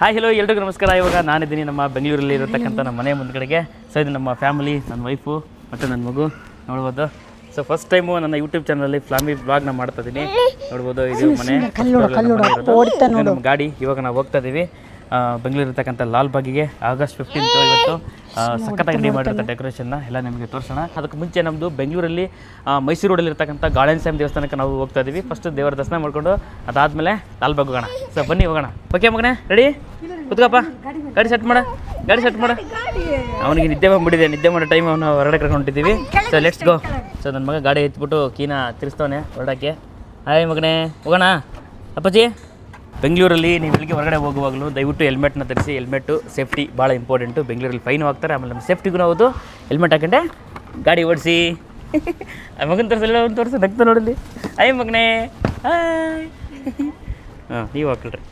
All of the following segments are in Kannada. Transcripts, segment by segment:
ಹಾಯ್ ಹಲೋ ಎಲ್ರಿಗೂ ನಮಸ್ಕಾರ. ಇವಾಗ ನಾನಿದ್ದೀನಿ ನಮ್ಮ ಬೆಂಗಳೂರಲ್ಲಿ ಇರತಕ್ಕಂಥ ನಮ್ಮ ಮನೆ ಮುಂದ್ಗಡೆಗೆ. ಸೊ ಇದು ನಮ್ಮ ಫ್ಯಾಮಿಲಿ, ನನ್ನ ವೈಫು ಮತ್ತು ನನ್ನ ಮಗು ನೋಡ್ಬೋದು. ಸೊ ಫಸ್ಟ್ ಟೈಮು ನನ್ನ ಯೂಟ್ಯೂಬ್ ಚಾನಲಲ್ಲಿ ಫ್ಯಾಮಿಲಿ ಬ್ಲಾಗ್ನ ಮಾಡ್ತಾ ಇದ್ದೀನಿ. ನೋಡ್ಬೋದು ಇದು ಮನೆ, ನಮ್ಮ ಗಾಡಿ. ಇವಾಗ ನಾವು ಹೋಗ್ತಾ ಇದ್ದೀವಿ ಬೆಂಗಳೂರು ಇರತಕ್ಕಂಥ ಲಾಲ್ಬಾಗಿಗೆ. ಆಗಸ್ಟ್ 15 ಇವತ್ತು ಸಖತ್ತಾಗಿ ರೆಡಿ ಮಾಡಿರ್ತಾರೆ ಡೆಕೋರೇಷನ್ನ, ಎಲ್ಲ ನಿಮಗೆ ತೋರಿಸೋಣ. ಅದಕ್ಕೆ ಮುಂಚೆ ನಮ್ಮದು ಬೆಂಗಳೂರಲ್ಲಿ ಮೈಸೂರು ರೋಡಲ್ಲಿ ಇರ್ತಕ್ಕಂಥ ಗಾರ್ಡನ್ ಸ್ವಾಮಿ ದೇವಸ್ಥಾನಕ್ಕೆ ನಾವು ಹೋಗ್ತಾ ಇದ್ದೀವಿ. ಫಸ್ಟ್ ದೇವರ ದರ್ಶನ ಮಾಡಿಕೊಂಡು ಅದಾದಮೇಲೆ ಲಾಲ್ಬಾಗ್ ಹೋಗೋಣ. ಸೊ ಬನ್ನಿ ಹೋಗೋಣ. ಓಕೆ ಮಗನೇ, ರೆಡಿ? ಕೂತ್ಕಪ್ಪ, ಗಾಡಿ ಸೆಟ್ ಮಾಡ, ಗಾಡಿ ಸೆಟ್ ಮಾಡ. ಅವನಿಗೆ ನಿದ್ದೆ ಬಂದ್ಬಿಟ್ಟಿದೆ, ನಿದ್ದೆ ಮಾಡೋ ಟೈಮ್ ಅವನು ಹೊರಗಡೆ ಕರ್ಕೊಂಡಿದ್ದೀವಿ. So let's go. ಸೊ ನನ್ನ ಮಗ ಗಾಡಿ ಎತ್ಬಿಟ್ಟು ಕೀನ ತಿರ್ಸ್ತವನೆ ಹೊರಡಕ್ಕೆ. ಹಾಯ್ ಮಗನೇ, ಹೋಗೋಣ. ಅಪ್ಪಾಜಿ, ಬೆಂಗಳೂರಲ್ಲಿ ನೀವು ಇಲ್ಲಿಗೆ ಹೊರಗಡೆ ಹೋಗುವಾಗಲೂ ದಯವಿಟ್ಟು ಹೆಲ್ಮೆಟ್ನ ಧರಿಸಿ. ಹೆಲ್ಮೆಟ್ಟು ಸೇಫ್ಟಿ ಭಾಳ ಇಂಪಾರ್ಟೆಂಟು. ಬೆಂಗಳೂರಲ್ಲಿ ಫೈನು ಹಾಕ್ತಾರೆ, ಆಮೇಲೆ ನಮ್ಮ ಸೇಫ್ಟಿಗೂ ಹೌದು. ಹೆಲ್ಮೆಟ್ ಹಾಕೊಂಡೆ ಗಾಡಿ ಓಡಿಸಿ. ಮಗನ ತೋರಿಸಲ್ಲ, ಅವ್ನು ತೋರಿಸಿ ನಗ್ತಾ ನೋಡಲಿ. ಹಾಯ್ ಮಗನೇ, ಹಾಯ್. ನೀವು ಹಾಕಲ್ರಿ.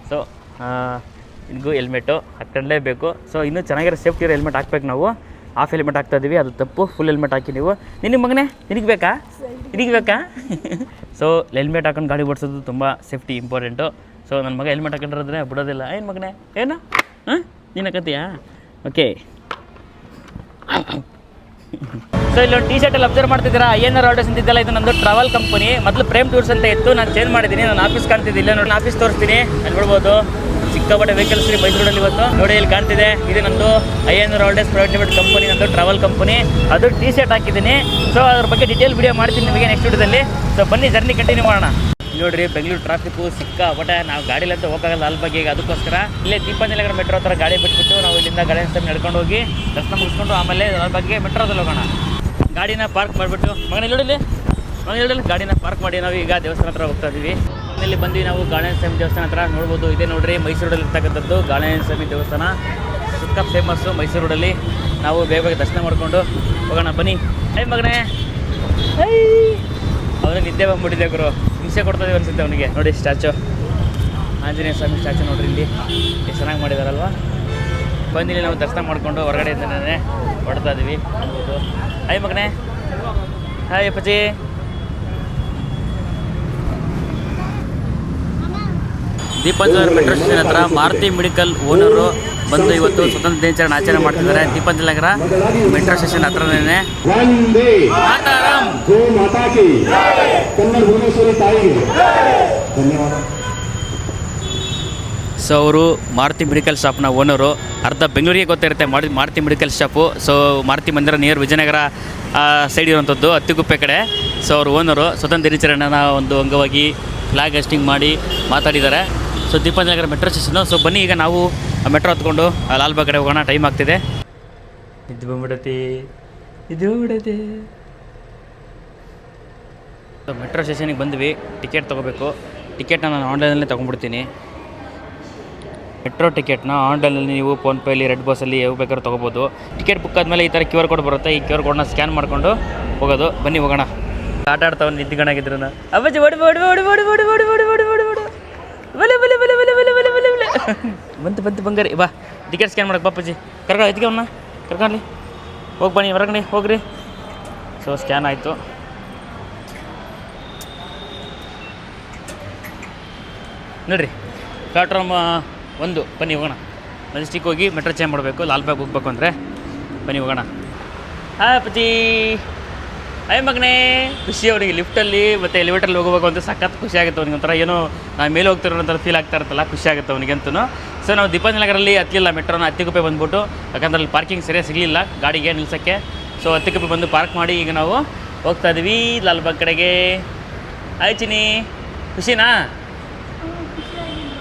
ಸೊ ನಿಮಗೂ ಹೆಲ್ಮೆಟ್ಟು ಹಾಕ್ಕೊಂಡಲೇಬೇಕು. ಸೊ ಇನ್ನೂ ಚೆನ್ನಾಗಿರೋ ಸೇಫ್ಟಿ ಇರೋ ಹೆಲ್ಮೆಟ್ ಹಾಕ್ಬೇಕು. ನಾವು ಹಾಫ್ ಹೆಲ್ಮೆಟ್ ಹಾಕ್ತಾ ಇದ್ದೀವಿ, ಅದು ತಪ್ಪು. ಫುಲ್ ಹೆಲ್ಮೆಟ್ ಹಾಕಿ ನೀವು. ನಿನಗೆ ಮಗನೇ, ನಿನಗೆ ಬೇಕಾ? ಸೊ ಹೆಲ್ಮೆಟ್ ಹಾಕೊಂಡು ಗಾಡಿ ಓಡಿಸೋದು ತುಂಬ ಸೇಫ್ಟಿ ಇಂಪಾರ್ಟೆಂಟು. ಸೊ ನನ್ನ ಮಗ ಹೆಲ್ಮೆಟ್ ಹಾಕೊಂಡಿರೋದ್ರೆ ಬಿಡೋದಿಲ್ಲ. ಏನು ಮಗನೇ, ಏನು ನೀನು ಹಾಕತ್ತೀಯಾ? ಓಕೆ. ಸೊ ಇಲ್ಲೊಂದು ಟಿ ಶರ್ಟಲ್ಲಿ ಅಬ್ಸರ್ವ್ ಮಾಡ್ತಿದ್ದೀರಾ, ಐಎನ್ಆರ್ ಆರ್ಡರ್ಸ್ ಅಂತಿದ್ದಲ್ಲ, ಇದು ನಮ್ಮದು ಟ್ರಾವೆಲ್ ಕಂಪನಿ. ಮೊದಲು ಪ್ರೇಮ್ ಟೂರ್ಸ್ ಅಂತ ಇತ್ತು, ನಾನು ಚೇಂಜ್ ಮಾಡಿದ್ದೀನಿ. ನಾನು ಆಫೀಸ್ ಕಾಣ್ತಿದ್ದಿಲ್ಲ ನೋಡಿ, ನಾನು ಆಫೀಸ್ ತೋರಿಸ್ತೀನಿ. ಅಲ್ಲಿ ನೋಡ್ಬೋದು ಸಿಕ್ಕಾಪಟ್ಟೆ ವೆಹಿಕಲ್ಸ್ ರೀ ಮೈಸೂರಲ್ಲಿ ಇವತ್ತು. ನೋಡಿ ಇಲ್ಲಿ ಕಾಣ್ತಿದೆ, ಇದು ನಮ್ಮದು INR orders private limited company, ನಮ್ಮದು ಟ್ರಾವೆಲ್ ಕಂಪನಿ. ಅದು ಟಿ ಶರ್ಟ್ ಹಾಕಿದ್ದೀನಿ. ಸೊ ಅದ್ರ ಬಗ್ಗೆ ಡೀಟೇಲ್ ವಿಡಿಯೋ ಮಾಡ್ತೀನಿ ನಿಮಗೆ ನೆಕ್ಸ್ಟ್ ವಿಡಿಯೋದಲ್ಲಿ. ಸೊ ಬನ್ನಿ ಜರ್ನಿ ಕಂಟಿನ್ಯೂ ಮಾಡೋಣ. ನೋಡಿರಿ ಬೆಂಗಳೂರು ಟ್ರಾಫಿಕ್ಕು ಸಿಕ್ಕಾಪಟ್ಟೆ. ನಾವು ಗಾಡಿಲಂತ ಹೋಗೋಲ್ಲ ಲಾಲ್ಬಾಗಿಗೆ, ಅದಕ್ಕೋಸ್ಕರ ಇಲ್ಲೇ ದೀಪಾಂಜಲಿ ಮೆಟ್ರೋ ಹತ್ರ ಗಾಡಿ ಬಿಟ್ಬಿಟ್ಟು ನಾವು ಇಲ್ಲಿಂದ ಗಾರ್ಡನ್ ಸ್ವಾಮಿ ನಡ್ಕೊಂಡು ಹೋಗಿ ದರ್ಶನ ಮುಗಿಸ್ಕೊಂಡು ಆಮೇಲೆ ಲಾಲ್ಬಾಗಿಗೆ ಮೆಟ್ರೋದಲ್ಲಿ ಹೋಗೋಣ. ಗಾಡಿನ ಪಾರ್ಕ್ ಮಾಡಿಬಿಟ್ಟು ಮಗನ ನೋಡಿಲಿ ಗಾಡಿನ ಪಾರ್ಕ್ ಮಾಡಿ ನಾವು ಈಗ ದೇವಸ್ಥಾನ ಹತ್ರ ಹೋಗ್ತಾ ಇದ್ದೀವಿ. ಇಲ್ಲಿ ಬಂದು ನಾವು ಗಾರ್ಡನ್ ಸ್ವಾಮಿ ದೇವಸ್ಥಾನ ಹತ್ರ ನೋಡ್ಬೋದು. ಇದೇ ನೋಡಿರಿ ಮೈಸೂರಲ್ಲಿ ಇರ್ತಕ್ಕಂಥದ್ದು ಗಾರ್ಡನ್ ಸ್ವಾಮಿ ದೇವಸ್ಥಾನ. ಸುತ್ತ ಫೇಮಸ್ಸು ಮೈಸೂರು ರೋಡಲ್ಲಿ. ನಾವು ಬೇಗ ದರ್ಶನ ಮಾಡಿಕೊಂಡು ಹೋಗೋಣ ಬನ್ನಿ. ಐ ಮಗನೇ, ಅವನಿಗೆ ನಿದ್ದೆ ಬಂದ್ಬಿಟ್ಟಿದೆ ಗುರು, ಹಿಂಸೆ ಕೊಡ್ತಾಯಿದ್ದೀವಿ ಅನಿಸುತ್ತೆ ಅವನಿಗೆ. ನೋಡಿ ಸ್ಟ್ಯಾಚು, ಆಂಜನೇಯ ಸ್ವಾಮಿ ಸ್ಟ್ಯಾಚು ನೋಡ್ರಿ, ಇಲ್ಲಿ ಎಷ್ಟು ಚೆನ್ನಾಗಿ ಮಾಡಿದಾರಲ್ವ. ಬಂದಿಲ್ಲಿ ನಾವು ದರ್ಶನ ಮಾಡಿಕೊಂಡು ಹೊರಗಡೆಯಿಂದನೇ ಹೊಡ್ತಾ ಇದ್ದೀವಿ. ಅನ್ಬೋದು. ಹಾಯ್ ಮಗನೇ, ಹಾಯ್ ಅಪ್ಪಾಜಿ. ದೀಪಾಂಜಲಿ ಮೆಟ್ರೋ ಸ್ಟೇಷನ್ ಹತ್ರ ಮಾರುತಿ ಮೆಡಿಕಲ್ ಓನರು ಬಂದು ಇವತ್ತು ಸ್ವತಂತ್ರ ದಿನಾಚರಣೆ ಆಚರಣೆ ಮಾಡ್ತಿದ್ದಾರೆ. ದೀಪಾಂಜಲಿ ನಗರ ಮೆಟ್ರೋ ಸ್ಟೇಷನ್ ಹತ್ರನೇ. ಸೊ ಅವರು ಮಾರುತಿ ಮೆಡಿಕಲ್ ಶಾಪ್ನ ಓನರು. ಅರ್ಧ ಬೆಂಗಳೂರಿಗೆ ಗೊತ್ತಿರುತ್ತೆ Maruti medical shop. So Maruti ಮಂದಿರ ನಿಯರ್ ವಿಜಯನಗರ ಸೈಡ್ ಇರುವಂಥದ್ದು, ಅತ್ತಿಗುಪ್ಪೆ ಕಡೆ. ಸೊ ಅವರು ಓನರು ಸ್ವತಂತ್ರ ದಿನಾಚರಣೆನ ಒಂದು ಅಂಗವಾಗಿ ಫ್ಲಾಗ್ ಹಾಸ್ಟಿಂಗ್ ಮಾಡಿ ಮಾತಾಡಿದ್ದಾರೆ. ಸೊ ದೀಪಾಂಜಲಿ ನಗರ ಮೆಟ್ರೋ ಸ್ಟೇಷನು. ಸೊ ಬನ್ನಿ ಈಗ ನಾವು ಮೆಟ್ರೋ ಹತ್ಕೊಂಡು ಲಾಲ್ಬಾಗ್ ಕಡೆ ಹೋಗೋಣ, ಟೈಮ್ ಆಗ್ತಿದೆ. ಇದು ಬಂದ್ಬಿಡತಿ. ಸೊ ಮೆಟ್ರೋ ಸ್ಟೇಷನಿಗೆ ಬಂದ್ವಿ, ಟಿಕೆಟ್ ತೊಗೋಬೇಕು. ಟಿಕೆಟ್ನ ನಾನು ಆನ್ಲೈನಲ್ಲೇ ತೊಗೊಂಡ್ಬಿಡ್ತೀನಿ. ಮೆಟ್ರೋ ಟಿಕೆಟ್ನ ಆನ್ಲೈನಲ್ಲಿ ನೀವು ಫೋನ್ಪೇಲಿ, ರೆಡ್ ಬಸ್ಸಲ್ಲಿ ಯಾವ ಬೇಕಾದ್ರೂ ತೊಗೋಬೋದು. ಟಿಕೆಟ್ ಬುಕ್ ಆದಮೇಲೆ ಈ ಥರ QR ಕೋಡ್ ಬರುತ್ತೆ. ಈ QR ಕೋಡ್ನ ಸ್ಕ್ಯಾನ್ ಮಾಡಿಕೊಂಡು ಹೋಗೋದು. ಬನ್ನಿ ಹೋಗೋಣ. ಆಟ ಆಡ್ತಾವೆ ನಿದ್ದಿಗಣಾಗಿದ್ರು ಅಪ್ಪಾಜಿ. ಬಂತು ಬಂಗಾರಿ. ಬಾ ಟಿಕೆಟ್ ಸ್ಕ್ಯಾನ್ ಮಾಡಕ್ಕೆ ಪಾಪಾಜಿ. ಇದಕ್ಕೆ ಅವನ್ನ ಕರ್ಕೊಳ್ಳಿ. ಹೋಗಿ ಬನ್ನಿ, ಹೊರಗಡೆ ಹೋಗ್ರಿ. ಸೊ ಸ್ಕ್ಯಾನ್ ಆಯಿತು. ನೋಡಿರಿ ಪ್ಲಾಟ್ಫಾರ್ಮ್ 1. ಬನ್ನಿ ಹೋಗೋಣ. ಮೆಜೆಸ್ಟಿಕ್ ಹೋಗಿ ಮೆಟ್ರೋ ಚೇಂಜ್ ಮಾಡಬೇಕು, ಲಾಲ್ಬಾಗ್ ಹೋಗ್ಬೇಕು ಅಂದರೆ. ಬನ್ನಿ ಹೋಗೋಣ. ಹಾಯ್ ಅಪ್ಪಾಜಿ. ಹಾಯ್ ಮಗನೇ. ಖುಷಿ ಅವನಿಗೆ ಲಿಫ್ಟಲ್ಲಿ ಮತ್ತು ಎಲಿವೇಟರಲ್ಲಿ ಹೋಗಬೇಕು ಅಂತ ಸಖತ್ ಖುಷಿ ಆಗುತ್ತೆ ಅವನಿಗೆ. ಒಂಥರ ಏನೋ ನಾವು ಮೇಲೆ ಹೋಗ್ತಿರೋ ಒಂಥರ ಫೀಲ್ ಆಗ್ತಾ ಇರುತ್ತಲ್ಲ, ಖುಷಿ ಆಗುತ್ತೆ ಅವನಿಗಂತೂ. ಸೊ ನಾವು ದೀಪಾಂಜಲಿ ನಗರಲ್ಲಿ ಹತ್ತಲಿಲ್ಲ ಮೆಟ್ರೋನ, ಅತ್ತಿಗುಪ್ಪೆ ಬಂದುಬಿಟ್ಟು. ಯಾಕಂದ್ರೆ ಅಲ್ಲಿ ಪಾರ್ಕಿಂಗ್ ಸರಿಯಾಗಿ ಸಿಗಲಿಲ್ಲ ಗಾಡಿಗೆ ನಿಲ್ಸೋಕ್ಕೆ. ಸೊ ಅತ್ತಿಗುಪ್ಪೆ ಬಂದು ಪಾರ್ಕ್ ಮಾಡಿ ಈಗ ನಾವು ಹೋಗ್ತಾ ಇದ್ದೀವಿ ಲಾಲ್ಬಾಗ್ ಕಡೆಗೆ. ಹಾಯ್ ಚಿನಿ, ಖುಷಿನಾ?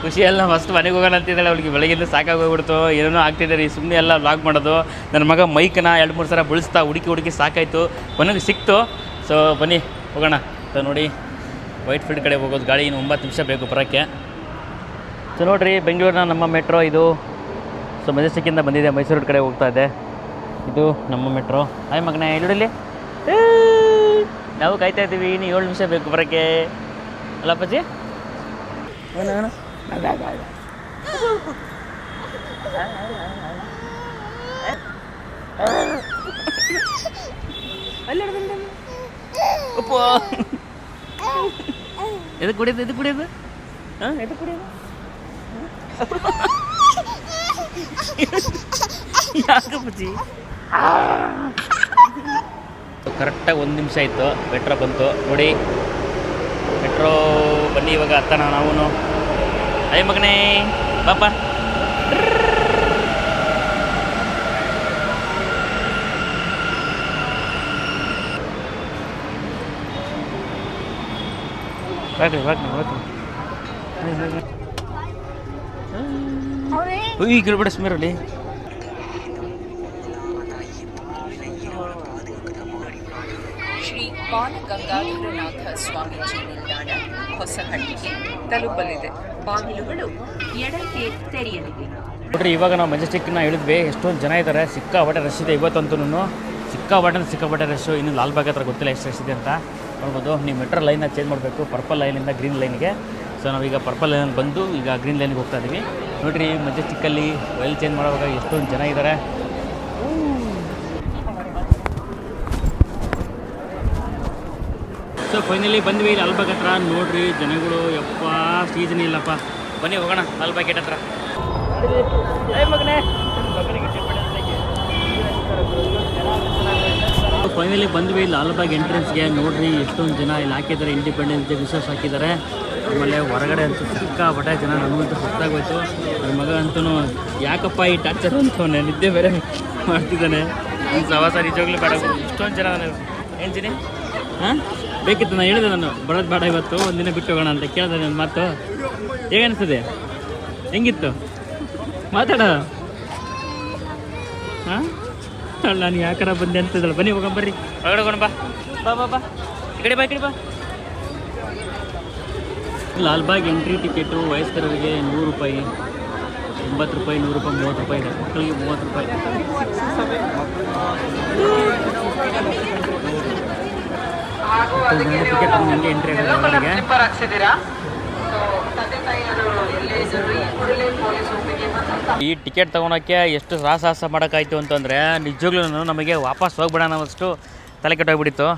ಖುಷಿ ಎಲ್ಲ ಫಸ್ಟ್ ಮನೆಗೆ ಹೋಗೋಣ ಅಂತಿದ್ದಾಳೆ. ಅವಳಿಗೆ ಬೆಳಗ್ಗೆಯಿಂದ ಸಾಕಾಗೋಗ್ಬಿಡ್ತು, ಏನೇನೋ ಆಗ್ತಿದ್ದಾರೆ ಸುಮ್ಮನೆ ಎಲ್ಲ ವ್ಲಾಗ್ ಮಾಡೋದು. ನನ್ನ ಮಗ ಮೈಕನ್ನ 2-3 ಸಲ ಬಳಸ್ತಾ ಹುಡುಕಿ ಸಾಕಾಯಿತು, ಕೊನೆಗೆ ಸಿಕ್ತು. ಸೊ ಬನ್ನಿ ಹೋಗೋಣ. ಸೊ ನೋಡಿ ವೈಟ್ ಫೀಲ್ಡ್ ಕಡೆ ಹೋಗೋದು. ಗಾಡಿ ಇನ್ನು 9 ನಿಮಿಷ ಬೇಕು ಬರೋಕ್ಕೆ. ಸೊ ನೋಡಿರಿ ಬೆಂಗಳೂರಿನ ನಮ್ಮ ಮೆಟ್ರೋ ಇದು. ಸೊ ಮೆಜೆಸ್ಟಿಕ್ಕಿಂದ ಬಂದಿದೆ, ಮೈಸೂರು ಕಡೆ ಹೋಗ್ತಾ ಇದೆ. ಇದು ನಮ್ಮ ಮೆಟ್ರೋ. ಹಾಯ್ ಮಗನೇ, ಇಲ್ಲಿ ನಾವು ಕಾಯ್ತಾ ಇದ್ದೀವಿ. ಇನ್ನು 7 ನಿಮಿಷ ಬೇಕು ಬರೋಕ್ಕೆ ಅಲ್ಲ ಅಪ್ಪಾಜಿ? ಉಪ್ಪು ಎದು ಕುಡಿಯೋದು ಹಾಂ ಎದು ಕುಡಿಯೋದು ಯಾಕಪ್ಪಚ್ಚಿ ಕರೆಕ್ಟಾಗಿ 1 ನಿಮಿಷ ಆಯಿತು, ಮೆಟ್ರೋ ಬಂತು ನೋಡಿ. ಮೆಟ್ರೋ ಬನ್ನಿ ಇವಾಗ ಹತ್ತಣ ನಾವು. ಅಯ್ಯ ಮಗನೇ ಪಾಪ ಈ ಗಿಡಬೇಡ ಸ್ಮೇರಲ್ಲಿ ಶ್ರೀ ಬಾಲಗಂಗಾಧರನಾಥ ಸ್ವಾಮೀಜಿ ನಿಲ್ದಾಣ ಹೊಸಹಳ್ಳಿಗೆ ತಲುಪಲಿದೆ. ಬಾಗಿಲುಗಳು ಎಡಕ್ಕೆ ತೆರೆಯಲಿದೆ. ನೋಡ್ರಿ, ಇವಾಗ ನಾವು ಮೆಜೆಸ್ಟಿಕ್ನ ಇಳಿದ್ವಿ. ಎಷ್ಟೊಂದು ಜನ ಇದ್ದಾರೆ, ಸಿಕ್ಕಾಪಟ್ಟೆ ರಶ್ ಇದೆ ಇವತ್ತಂತೂ. ಸಿಕ್ಕಾಪಟ್ಟೆ ರಶ್ಶು. ಇನ್ನು ಲಾಲ್ಬಾಗ್ ಹತ್ರ ಗೊತ್ತಿಲ್ಲ ಎಷ್ಟು ರಶ್ ಇದೆ ಅಂತ ನೋಡ್ಬೋದು. ನೀವು ಮೆಟ್ರೋ ಲೈನ್ನ ಚೇಂಜ್ ಮಾಡಬೇಕು, ಪರ್ಪಲ್ ಲೈನಿಂದ ಗ್ರೀನ್ ಲೈನಿಗೆ. ಸೊ ನಾವೀಗ ಪರ್ಪಲ್ ಲೈನಲ್ಲಿ ಬಂದು ಈಗ ಗ್ರೀನ್ ಲೈನಿಗೆ ಹೋಗ್ತಾ ಇದ್ದೀವಿ. ನೋಡಿರಿ, ಮೆಜೆಸ್ಟಿಕ್ಕಲ್ಲಿ ರೈಲ್ ಚೇಂಜ್ ಮಾಡುವಾಗ ಎಷ್ಟೊಂದು ಜನ ಇದ್ದಾರೆ. ಸೊ ಫೈನಲಿ ಬಂದ್ವಿ ಲಾಲ್ಬಾಗ್ ಹತ್ರ. ನೋಡ್ರಿ ಜನಗಳು, ಯಪ್ಪ ಸೀಸನ್ ಇಲ್ಲಪ್ಪ. ಬನ್ನಿ ಹೋಗೋಣ ಲಾಲ್ಬಾಗ್ ಗೇಟ್ ಹತ್ರ. ಫೈನಲಿ ಬಂದ್ವಿ ಲಾಲ್ಬಾಗ್ ಎಂಟ್ರೆನ್ಸ್ಗೆ. ನೋಡ್ರಿ ಎಷ್ಟೊಂದು ಜನ ಇಲ್ಲಿ ಹಾಕಿದ್ದಾರೆ, ಇಂಡಿಪೆಂಡೆನ್ಸ್ ಡೇ ವಿಶೇಷ ಹಾಕಿದ್ದಾರೆ. ಆಮೇಲೆ ಹೊರಗಡೆ ಅಂತೂ ಸಿಕ್ಕಾಪಟ್ಟೆ ಜನ. ನಮಗಂತೂ ಸುತ್ತಾಗೋಯ್ತು. ನನ್ನ ಮಗ ಅಂತೂ ಯಾಕಪ್ಪ ಈ ಟಾರ್ಚರ್ ಅಂತವನೇ, ನಿದ್ದೆ ಬೇರೆ ಮಾಡ್ತಿದ್ದಾನೆ. ಈ ಸವಾಸ ನಿಜವಾಗ್ಲೂ ಬೇಡ. ಇಷ್ಟೊಂದು ಜನ ನಾನು ಹೇಳ್ತೀನಿ. ಹಾಂ ಬೇಕಿತ್ತು, ನಾನು ಹೇಳಿದೆ ನಾನು ಬರೋದು ಬೇಡ ಇವತ್ತು, ಒಂದಿನ ಬಿಟ್ಟು ಹೋಗೋಣ ಅಂತ. ಕೇಳಿದೆ ನನ್ನ ಮಾತು. ಹೇಗನ್ನಿಸ್ತದೆ? ಹೆಂಗಿತ್ತು ಮಾತಾಡ? ಹಾಂ ನಾನು ಯಾಕಾರ ಬಂದೆ ಅಂತದಲ್ಲ. ಬನ್ನಿ ಹೋಗೋಣ, ಬರ್ರಿ ಹೊರಗಡೆ ಹೋಗೋಣ. ಬಾ ಈ ಕಡೆ ಬಾ. ಲಾಲ್ಬಾಗ್ ಎಂಟ್ರಿ ಟಿಕೆಟು ವಯಸ್ಕರಿಗೆ 100 ರೂಪಾಯಿ, 80 ರೂಪಾಯಿ, 100 ರೂಪಾಯಿ, 30 ರೂಪಾಯಿ ಇದೆ. ಮಕ್ಕಳಿಗೆ 30 ರೂಪಾಯಿ. ಟಿಕೆಟ್ ನನಗೆ ಎಂಟ್ರಿ ಆಗಿದೆ. ಈ ಟಿಕೆಟ್ ತೊಗೊಳಕ್ಕೆ ಎಷ್ಟು ಸಾಹಸ ಮಾಡೋಕ್ಕಾಯ್ತು ಅಂತಂದರೆ ನಿಜವಾಗ್ಲೂ ನಮಗೆ ವಾಪಸ್ ಹೋಗ್ಬಿಡೋಣ ಅನ್ನೋಷ್ಟು ತಲೆ ಕೆಟ್ಟೋಗ್ಬಿಟ್ಟಿತ್ತು.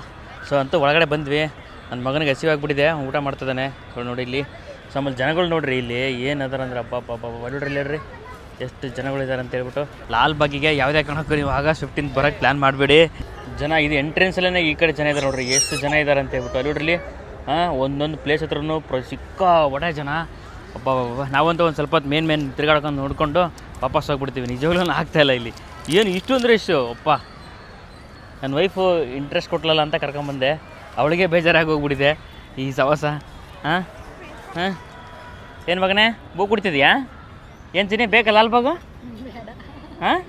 ಸೊ ಅಂತೂ ಒಳಗಡೆ ಬಂದ್ವಿ. ನನ್ನ ಮಗನಿಗೆ ಹಸಿವಾಗ್ಬಿಟ್ಟಿದೆ, ಊಟ ಮಾಡ್ತಿದ್ದಾನೆ. ನೋಡಿ ಇಲ್ಲಿ ಆಮೇಲೆ ಜನಗಳು ನೋಡ್ರಿ, ಇಲ್ಲಿ ಏನು ಅದಾರ ಅಂದ್ರೆ ಅಪ್ಪ ನೋಡ್ರಿ ಹೇಳ್ರಿ ಎಷ್ಟು ಜನಗಳಿದ್ದಾರೆ ಅಂತ ಹೇಳ್ಬಿಟ್ಟು. ಲಾಲ್ಬಾಗಿಗೆ ಯಾವುದೇ ಕಾರಣಕ್ಕೂ ನೀವು ಆಗಸ್ಟ್ 15 ಬರೋಕ್ಕೆ ಪ್ಲ್ಯಾನ್ ಮಾಡಬೇಡಿ. ಜನ ಇದು ಎಂಟ್ರೆನ್ಸಲ್ಲೇ ಈ ಕಡೆ ಜನ ಇದ್ದಾರೆ ನೋಡ್ರಿ, ಎಷ್ಟು ಜನ ಇದ್ದಾರೆ ಅಂತ ಹೇಳ್ಬಿಟ್ಟು. ಅಲ್ಲಿ ನೋಡ್ರಿ ಒಂದೊಂದು ಪ್ಲೇಸ್ ಹತ್ರನೂ ಸಿಕ್ಕಾಪಟ್ಟೆ ಜನ. ಅಪ್ಪ ನಾವಂತೂ ಒಂದು ಸ್ವಲ್ಪ ಹೊತ್ತು ಮೇನ್ ತಿರುಗಾಡ್ಕೊಂಡು ನೋಡಿಕೊಂಡು ವಾಪಸ್ ಹೋಗ್ಬಿಡ್ತೀವಿ. ನಿಜವಾಗ್ಲೂ ಆಗ್ತಾಯಿಲ್ಲ ಇಲ್ಲಿ. ಏನು ಇಷ್ಟೊಂದ್ರೆ ಇಷ್ಟು ಅಪ್ಪ. ನನ್ನ ವೈಫು ಇಂಟ್ರೆಸ್ಟ್ ಕೊಟ್ಲಲ್ಲ ಅಂತ ಕರ್ಕೊಂಬಂದೆ, ಅವಳಿಗೆ ಬೇಜಾರಾಗಿ ಹೋಗ್ಬಿಟ್ಟಿದೆ ಈ ಸವಾಸ. ಹಾಂ ಏನು ಮಗನೇ ಬೂ ಕುಡ್ತಿದ್ಯಾ? ಏನು ಚಿನ್ನಿ ಬೇಕಾ ಲಾಲ್ಬಾಗು? ಹಾಂ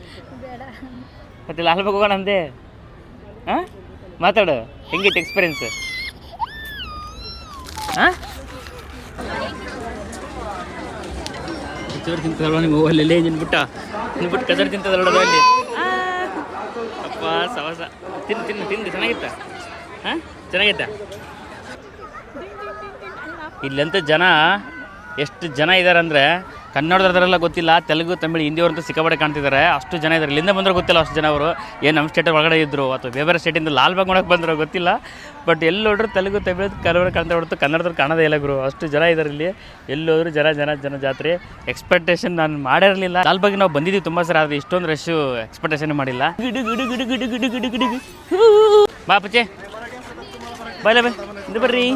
ಮತ್ತೆ ಲಾಲ್ಬಾಗ್ ಹೋಗೋಣ ಅಂದೆ. ಹಾಂ ಮಾತಾಡು, ಹೆಂಗಿತ್ತು ಎಕ್ಸ್ಪೀರಿಯನ್ಸ್? ಹಾಂ ಕಚೋರಿ ತಿಂತದಲ್ವ ನಿಮ್ಮ ಮೊಬೈಲಲ್ಲಿ? ನಿನ್ಬಿಟ್ಟು ಕಚೋರಿ ತಿಂತದಲ್ಲ ಅಲ್ಲಿ. ಅಪ್ಪ ಸವಾಸ. ತಿಂದು ಚೆನ್ನಾಗಿತ್ತ? ಹಾಂ ಚೆನ್ನಾಗಿತ್ತ? ಇಲ್ಲಂತೂ ಜನ ಎಷ್ಟು ಜನ ಇದ್ದಾರೆ ಅಂದರೆ ಕನ್ನಡದವರೆಲ್ಲ ಗೊತ್ತಿಲ್ಲ, ತೆಲುಗು ತಮಿಳು ಹಿಂದಿಯವ್ರಂತೂ ಸಿಕ್ಕಾಪಟ್ಟೆ ಕಾಣ್ತಿದ್ದಾರೆ. ಅಷ್ಟು ಜನ ಇದ್ದಾರೆ. ಇಲ್ಲಿಂದ ಬಂದರೂ ಗೊತ್ತಿಲ್ಲ ಅಷ್ಟು ಜನ. ಅವರು ಏನು ನಮ್ಮ ಸ್ಟೇಟ್ ಒಳಗಡೆ ಇದ್ದರು ಅಥವಾ ಬೇರೆ ಸ್ಟೇಟಿಂದ ಲಾಲ್ಬಾಗ್ ಮಾಡೋಕ್ಕೆ ಬಂದರು ಗೊತ್ತಿಲ್ಲ. ಬಟ್ ಎಲ್ಲೋಡ್ರು ತೆಲುಗು ತಮಿಳು ಕನ್ನಡ ಕಾಣ್ತಾ ಹೊರತು ಕನ್ನಡದವ್ರು ಕಾಣೋದೇ ಇಲ್ಲ ಗುರು. ಅಷ್ಟು ಜನ ಇದ್ದಾರೆ ಇಲ್ಲಿ. ಎಲ್ಲೋದ್ರು ಜನ ಜಾತ್ರೆ. ಎಕ್ಸ್ಪೆಕ್ಟೇಷನ್ ನಾನು ಮಾಡಿರಲಿಲ್ಲ. ಲಾಲ್ಬಾಗ್ ನಾವು ಬಂದಿದ್ದೀವಿ ತುಂಬ ಸರಿ, ಆದರೆ ಇಷ್ಟೊಂದು ರಶ್ಶು ಎಕ್ಸ್ಪೆಕ್ಟೇಷನ್ ಮಾಡಿಲ್ಲ. ಗಿಡು ಬಾ ಪಚ್ಚೆ ಬಾಯ್ಲ ಬೈ ಇದು ಬರ್ರಿ.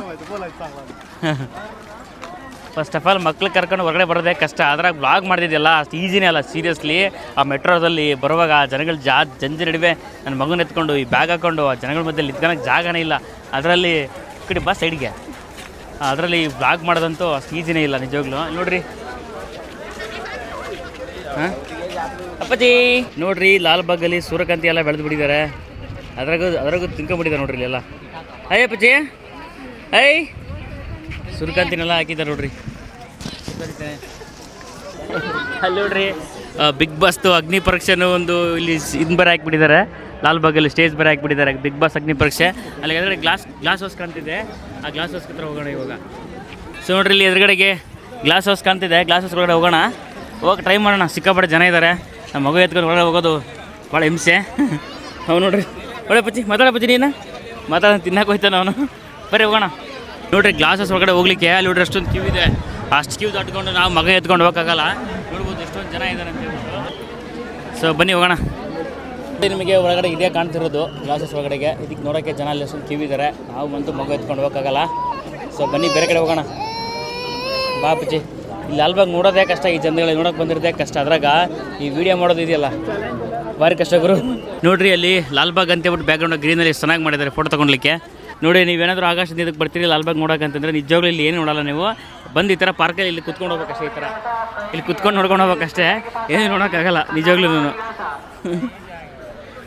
ಫಸ್ಟ್ ಆಫ್ ಆಲ್ ಮಕ್ಳು ಕರ್ಕೊಂಡು ಹೊರಗಡೆ ಬರೋದೇ ಕಷ್ಟ. ಅದ್ರಾಗ ಬ್ಲಾಗ್ ಮಾಡ್ತಿದ್ದೆಲ್ಲ ಅಷ್ಟು ಈಸಿನೇ ಅಲ್ಲ ಸೀರಿಯಸ್ಲಿ. ಆ ಮೆಟ್ರೋದಲ್ಲಿ ಬರುವಾಗ ಆ ಜನಗಳು ಜಂಜಿ ನಡುವೆ ನನ್ನ ಮಗನ ಎತ್ಕೊಂಡು ಈ ಬ್ಯಾಗ್ ಹಾಕ್ಕೊಂಡು ಆ ಜನಗಳ ಮಧ್ಯೆ ನಿಂತ್ಕೊಳಕ್ಕೆ ಜಾಗನೇ ಇಲ್ಲ. ಅದರಲ್ಲಿ ಕಡೆ ಬಾ ಸೈಡ್ಗೆ, ಅದರಲ್ಲಿ ಬ್ಲಾಗ್ ಮಾಡೋದಂತೂ ಅಷ್ಟು ಈಸಿನೇ ಇಲ್ಲ ನಿಜವಾಗ್ಲೂ. ನೋಡಿರಿ ಹಾಂ ಅಪ್ಪಾಜಿ ನೋಡಿರಿ, ಲಾಲ್ಬಾಗಲ್ಲಿ ಸೂರ್ಯಕಾಂತಿ ಎಲ್ಲ ಬೆಳೆದು ಬಿಟ್ಟಿದ್ದಾರೆ. ಅದ್ರಾಗೂ ತಿನ್ಕೊಂಬಿಟ್ಟಿದ್ದಾರೆ ನೋಡ್ರಿ ಇಲ್ಲೆಲ್ಲ. ಅಯ್ಯ ಅಪ್ಪಾಜಿ ಸೂರ್ಯಕಾಂತಿನೆಲ್ಲ ಹಾಕಿದ್ದಾರೆ ನೋಡ್ರಿ. ಅಲ್ಲಿ ನೋಡ್ರಿ ಬಿಗ್ ಬಾಸ್ದು ಅಗ್ನಿ ಪರೀಕ್ಷೆನೂ ಒಂದು ಇಲ್ಲಿ ಇದನ್ನ ಬೇರೆ ಹಾಕಿಬಿಟ್ಟಿದ್ದಾರೆ. ಲಾಲ್ಬಾಗಲ್ಲಿ ಸ್ಟೇಜ್ ಬೇರೆ ಹಾಕಿಬಿಟ್ಟಿದ್ದಾರೆ, ಬಿಗ್ ಬಾಸ್ ಅಗ್ನಿ ಪರೀಕ್ಷೆ. ಅಲ್ಲಿ ಎದುರುಗಡೆ ಗ್ಲಾಸ್ ಹೌಸ್ ಕಾಣ್ತಿದೆ. ಆ ಗ್ಲಾಸ್ ಹೌಸ್ ಹತ್ರ ಹೋಗೋಣ ಇವಾಗ. ಸೊ ನೋಡ್ರಿ ಇಲ್ಲಿ ಎದುರುಗಡೆಗೆ ಗ್ಲಾಸ್ ಹೌಸ್ ಕಾಣ್ತಿದೆ. ಗ್ಲಾಸ್ ಹೌಸ್ ಒಳಗಡೆ ಹೋಗೋಣ, ಹೋಗಿ ಟ್ರೈ ಮಾಡೋಣ. ಸಿಕ್ಕಾಪಟ್ಟೆ ಜನ ಇದ್ದಾರೆ. ನಮ್ಮ ಮಗು ಎತ್ಕೊಂಡು ಒಳಗಡೆ ಹೋಗೋದು ಭಾಳ ಹಿಂಸೆ. ಅವು ನೋಡ್ರಿ ಒಳ್ಳೆ ಪಚ್ಚಿ ಮಾತಾಡೋ ನೀನು ತಿನ್ನಕ್ಕೆ ಹೋಯ್ತಾನೆ ಅವನು. ಬರೀ ಹೋಗೋಣ. ನೋಡ್ರಿ ಗ್ಲಾಸ್ ಹೌಸ್ ಒಳಗಡೆ ಹೋಗ್ಲಿಕ್ಕೆ ಅಲ್ಲಿ ನೋಡ್ರಿ ಅಷ್ಟೊಂದು ಕ್ಯೂ ಇದೆ. ಅಷ್ಟು ಕ್ಯೂ ದಾಟ್ಕೊಂಡು ನಾವು ಮಗ ಎತ್ಕೊಂಡು ಹೋಗೋಕ್ಕಾಗಲ್ಲ. ನೋಡ್ಬೋದು ಎಷ್ಟೊಂದು ಜನ ಇದ್ದಾರೆ ಅಂತ ಹೇಳ್ಬಿಟ್ಟು. ಸೊ ಬನ್ನಿ ಹೋಗೋಣ. ನಿಮಗೆ ಒಳಗಡೆ ಇದೇ ಕಾಣ್ತಿರೋದು ಗ್ಲಾಸಸ್ ಒಳಗಡೆಗೆ. ಇದಕ್ಕೆ ನೋಡೋಕ್ಕೆ ಜನ ಅಲ್ಲಿ ಎಷ್ಟೊಂದು ಕ್ಯೂ ಇದ್ದಾರೆ. ನಾವು ಬಂತು ಮಗ ಎತ್ಕೊಂಡು ಹೋಗೋಕ್ಕಾಗಲ್ಲ. ಸೊ ಬನ್ನಿ ಬೇರೆ ಕಡೆ ಹೋಗೋಣ. ಬಾ ಪೂಜಿ. ಇಲ್ಲಿ ಲಾಲ್ಬಾಗ್ ನೋಡೋದೇ ಕಷ್ಟ, ಈ ಜನಗಳಿಗೆ ನೋಡೋಕೆ ಬಂದಿರೋದೇ ಕಷ್ಟ. ಅದ್ರಾಗ ಈ ವಿಡಿಯೋ ಮಾಡೋದು ಇದೆಯಲ್ಲ ಭಾರಿ ಕಷ್ಟ ಗುರು. ನೋಡಿರಿ ಅಲ್ಲಿ ಲಾಲ್ಬಾಗ್ ಅಂತೇಳ್ಬಿಟ್ಟು ಬ್ಯಾಕ್ಗ್ರೌಂಡ್ ಗ್ರೀನಲ್ಲಿ ಎಷ್ಟು ಚೆನ್ನಾಗಿ ಮಾಡಿದ್ದಾರೆ ಫೋಟೋ ತೊಗೊಳ್ಲಿಕ್ಕೆ. ನೋಡಿ ನೀವೇನಾದರೂ ಆಕಾಶದಿಂದ ಇದಕ್ಕೆ ಬರ್ತೀರಿ ಲಾಲ್ಬಾಗ್ ನೋಡೋಕೆ ಅಂತಂದರೆ ನಿಜವಾಗ್ಲೂ ಇಲ್ಲಿ ಏನು ನೋಡಲ್ಲ ನೀವು. ಬಂದು ಈ ಥರ ಪಾರ್ಕಲ್ಲಿ ಇಲ್ಲಿ ಕುತ್ಕೊಂಡು ಹೋಗ್ಬೇಕಷ್ಟೇ. ಈ ಥರ ಇಲ್ಲಿ ಕುತ್ಕೊಂಡು ನೋಡ್ಕೊಂಡು ಹೋಗ್ಬೇಕಷ್ಟೇ, ಏನು ನೋಡೋಕ್ಕಾಗಲ್ಲ ನಿಜವಾಗ್ಲೂ.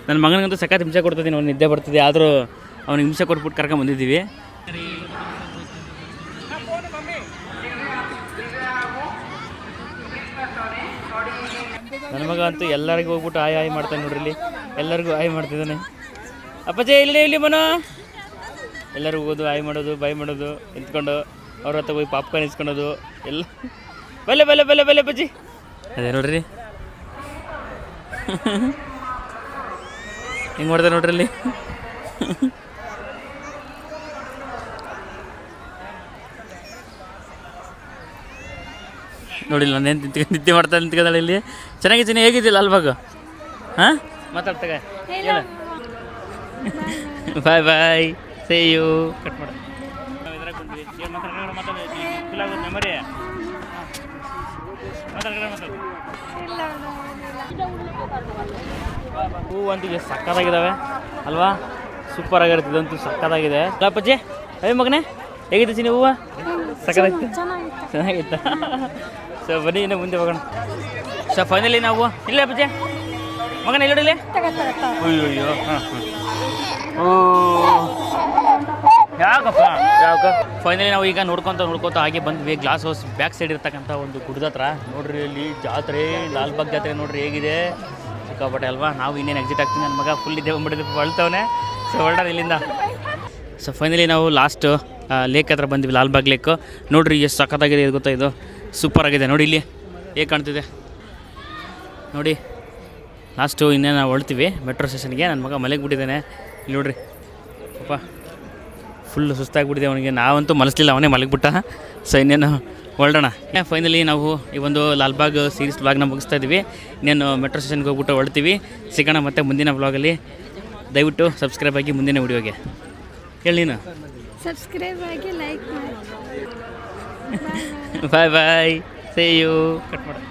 ನನ್ನ ಮಗನಿಗಂತೂ ಸಖತ್ ಹಿಂಸೆ ಕೊಡ್ತಿದ್ದೀನಿ, ಅವ್ನು ನಿದ್ದೆ ಬರ್ತಿದೆ. ಆದರೂ ಅವ್ನಿಗೆ ಹಿಂಸೆ ಕೊಟ್ಬಿಟ್ಟು ಕರ್ಕೊಂಡು ಬಂದಿದ್ದೀವಿ. ನನ್ನ ಮಗ ಅಂತೂ ಎಲ್ಲರಿಗೂ ಹೋಗ್ಬಿಟ್ಟು ಆಯ್ ಮಾಡ್ತಾನೆ ನೋಡ್ರಿ. ಇಲ್ಲಿ ಎಲ್ಲರಿಗೂ ಆಯ್ ಮಾಡ್ತಿದ್ದಾನೆ. ಅಪ್ಪಾಜಿ ಇಲ್ಲಿ ಮನ ಎಲ್ಲರಿಗೂ ಹೋಗೋದು ಆಯ್ ಮಾಡೋದು, ಬಾಯ್ ಮಾಡೋದು, ನಿಂತ್ಕೊಂಡು ಅವ್ರ ಹತ್ರ ಹೋಗಿ ಪಾಪ್ಕಾರ್ನ್ ಇಸ್ಕೊಳೋದು ಎಲ್ಲ. ಬಲ್ಲೆ ಅಪ್ಪಾಜಿ. ಅದೇ ನೋಡ್ರಿ ಹಿಂಗೆ ಮಾಡ್ತಾರೆ ನೋಡ್ರಿ ಅಲ್ಲಿ. ನೋಡಿಲ್ಲ ನಾನೇನು ನಿದ್ದೆ ಮಾಡ್ತಾ ನಿಂತ್ಕೊಂಡಾಳೆ ಇಲ್ಲಿ. ಚೆನ್ನಾಗಿದ್ದೀನಿ. ಹೇಗಿದ್ದಿಲ್ಲ ಲಾಲ್ಬಾಗ್? ಹಾಂ ಮಾತಾಡ್ತಾಗ ಹೇಳ ಬಾಯ್ ಸೇ ಯು. ಕಟ್ ಮಾಡ ಮೆಮರಿ ಹೂ ಅಂತೂ ಎಷ್ಟು ಸಕ್ಕತ್ತಾಗಿದ್ದಾವೆ ಅಲ್ವಾ? ಸೂಪರ್ ಆಗಿರುತ್ತೆ. ಇದಂತೂ ಸಕ್ಕತ್ತಾಗಿದೆ. ಅಪ್ಪಾಜಿ ಮಗನೇ ಹೇಗಿತ್ತು ಚಿನ್ನಿ ಹೂವು? ಸಕ್ಕತ್ತಾಗಿತ್ತು, ಚೆನ್ನಾಗಿತ್ತ? ಸೊ ಬನ್ನಿ ಇನ್ನು ಮುಂದೆ ಹೋಗೋಣ. ಸೊ ಫೈನಲಿ ನಾವು ಇಲ್ಲ ಅಪ್ಪಾಜಿ ಮಗನ ಇಲ್ಲೋಡಿಲ್ಲ. ಅಯ್ಯೋ ಹಾಂ ಓ ಯಾಕಪ್ಪ ಫೈನಲಿ ನಾವು ಈಗ ನೋಡ್ಕೊತ ಹಾಗೆ ಬಂದ್ವಿ ಗ್ಲಾಸ್ ಹೌಸ್ ಬ್ಯಾಕ್ ಸೈಡ್ ಇರ್ತಕ್ಕಂಥ ಒಂದು ಗುಡ್ಡದ ಹತ್ರ. ನೋಡ್ರಿ ಇಲ್ಲಿ ಜಾತ್ರೆ, ಲಾಲ್ಬಾಗ್ ಜಾತ್ರೆ ನೋಡ್ರಿ ಹೇಗಿದೆ, ಸಿಕ್ಕಾಪಟ್ಟೆ ಅಲ್ವಾ? ನಾವು ಇನ್ನೇನು ಎಕ್ಸಿಟ್ ಆಗ್ತೀನಿ. ನನ್ನ ಮಗ ಫುಲ್ ಇದೆ ಬಂದ್ಬಿಟ್ಟಿದ್ದು, ಹೊಳ್ತವನೆ. ಸೊ ಹೊರಡೋದು ಇಲ್ಲಿಂದ. ಸೊ ಫೈನಲಿ ನಾವು ಲಾಸ್ಟ್ ಲೇಕ್ ಹತ್ರ ಬಂದ್ವಿ, ಲಾಲ್ಬಾಗ್ ಲೇಕ್. ನೋಡ್ರಿ ಎಷ್ಟು ಸಖತ್ತಾಗಿದೆ ಇದು, ಗೊತ್ತಾ? ಇದು ಸೂಪರ್ ಆಗಿದೆ ನೋಡಿ. ಇಲ್ಲಿ ಹೇಗೆ ಕಾಣ್ತಿದೆ ನೋಡಿ. ಲಾಸ್ಟು ಇನ್ನೇನು ನಾವು ಹೊಳ್ತೀವಿ ಮೆಟ್ರೋ ಸ್ಟೇಷನ್ಗೆ. ನನ್ನ ಮಗ ಮಲಗಿಬಿಟ್ಟಿದ್ದಾನೆ ಇಲ್ಲಿ ನೋಡ್ರಿ. ಪಾಪ ಫುಲ್ಲು ಸುಸ್ತಾಗಿಬಿಟ್ಟಿದೆ ಅವನಿಗೆ. ನಾವಂತೂ ಮಲಸಲಿಲ್ಲ, ಅವನೇ ಮಲಗಿಬಿಟ್ಟ. ಸೊ ಇನ್ನೇನು ಹೊರಡೋಣ. ಫೈನಲಿ ನಾವು ಈ ಒಂದು ಲಾಲ್ಬಾಗ್ ಸೀರೀಸ್ ವ್ಲಾಗ್ನ ಮುಗಿಸ್ತಾ ಇದ್ದೀವಿ. ಇನ್ನೇನು ಮೆಟ್ರೋ ಸ್ಟೇಷನ್ಗೆ ಹೋಗ್ಬಿಟ್ಟು ಹೊಳ್ತೀವಿ. ಸಿಗೋಣ ಮತ್ತೆ ಮುಂದಿನ ವ್ಲಾಗಲ್ಲಿ. ದಯವಿಟ್ಟು ಸಬ್ಸ್ಕ್ರೈಬ್ ಆಗಿ ಮುಂದಿನ ವಿಡಿಯೋಗೆ. ಹೇಳಿ ನೀನು ಸಬ್ಸ್ಕ್ರೈಬ್ ಆಗಿ ಲೈಕ್ ಮಾಡಿ. ಬಾಯ್ ಸೇ ಯು. ಕಟ್ ಮಾಡು.